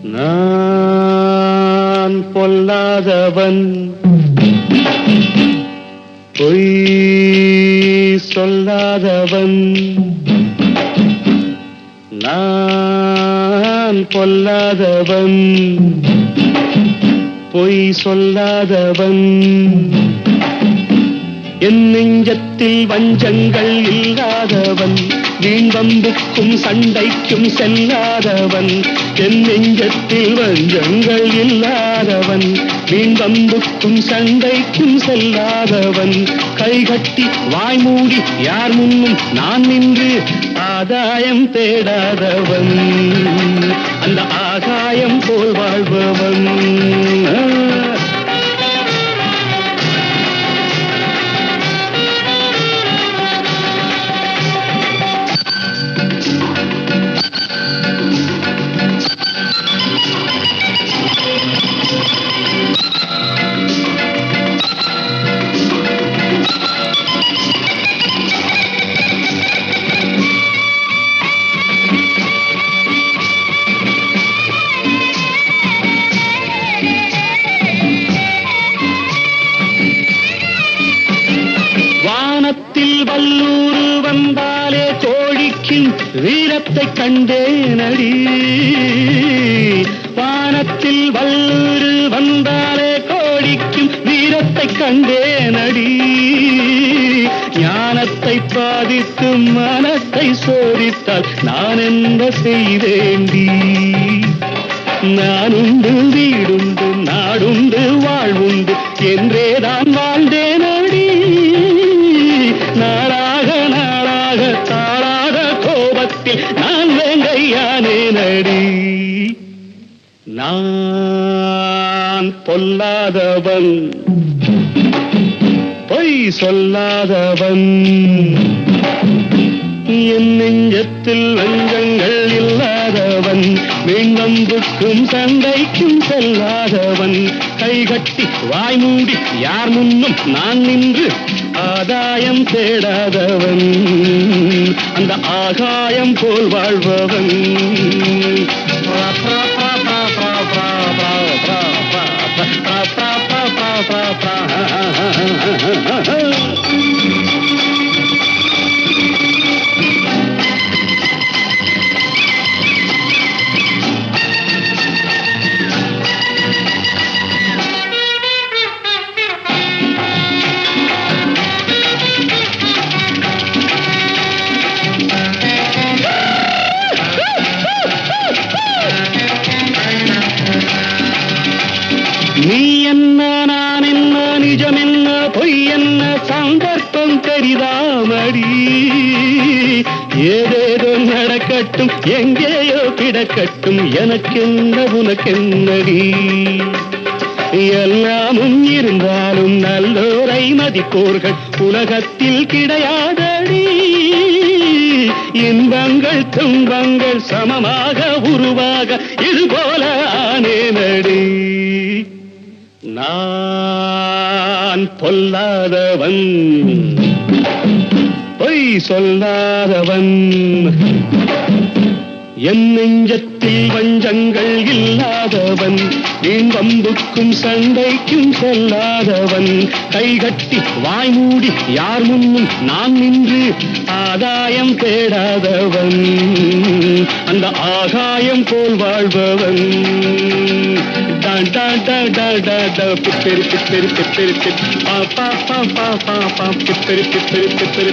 நான் பொல்லாதவன், பொய் சொல்லாதவன். நான் பொல்லாதவன், பொய் சொல்லாதவன். என் நெஞ்சத்தில் வஞ்சங்கள் இல்லாதவன், வீண்வம்புக்கும் சண்டைக்கும் செல்லாதவன். என் நெஞ்சத்தில் வஞ்சங்கள் இல்லாதவன், வீண்வம்புக்கும் சண்டைக்கும் செல்லாதவன். கைகட்டி வாய்மூடி யார் முன்னும் நான் நின்று ஆதாயம் தேடாதவன், அந்த ஆகாயம் போல் வாழ்பவன். வானத்தில் வல்லூர் வந்தாலே கோழிக்கும் வீரத்தை கண்டேனடி. வானத்தில் வல்லூர் வந்தாலே கோழிக்கும் வீரத்தை கண்டேனடி. ஞானத்தை பாதித்து மனத்தை சோதித்தால் நான் என்ன செய்தேண்டி? நானுண்டு வீடுண்டு நாடுண்டு வாழ்வுண்டு என்றேதான் வாழ்ந்தேனடி. நாளாக நாளாக தாளாத கோபத்தில் நான் வேங்கையானேனடி. நான் பொல்லாதவன், பொய் சொல்லாதவன். என் நெஞ்சத்தில் வஞ்சங்கள் இல்லாதவன், வீண்வம்புக்கும் சண்டைக்கும் செல்லாதவன். கைகட்டி வாய்மூடி யார் முன்னும் நான் நின்று ஆதாயம் தேடாதவன், அந்த ஆகாயம் போல் வாழ்பவன். நீ என்ன நான் என்ன நிஜம் என்ன பொய் என்ன சந்தர்ப்பம் தெரிதாமடி. ஏதேதோ நடக்கட்டும் எங்கேயோ கிடக்கட்டும் எனக்கென்ன உனக்கென்னடி. எல்லாமும் இருந்தாலும் நல்லோரை மதிப்போர்கள் உலகத்தில் கிடையாதடி. இன்பங்கள் துன்பங்கள் சமமாக உருவாக இதுபோல ஆனேனடி. நான் பொல்லாதவன், பொய் சொல்லாதவன். என் நெஞ்சத்தில் வஞ்சங்கள் இல்லாதவன், வீண்வம்புக்கும் சண்டைக்கும் செல்லாதவன். கைகட்டி வாய்மூடி யார் முன்னும் நான் நின்று ஆதாயம் தேடாதவன், அந்த ஆகாயம் போல் வாழ்பவன். பிப்பெரி பிப்பெரி பிப்பெரி பிப்பெரி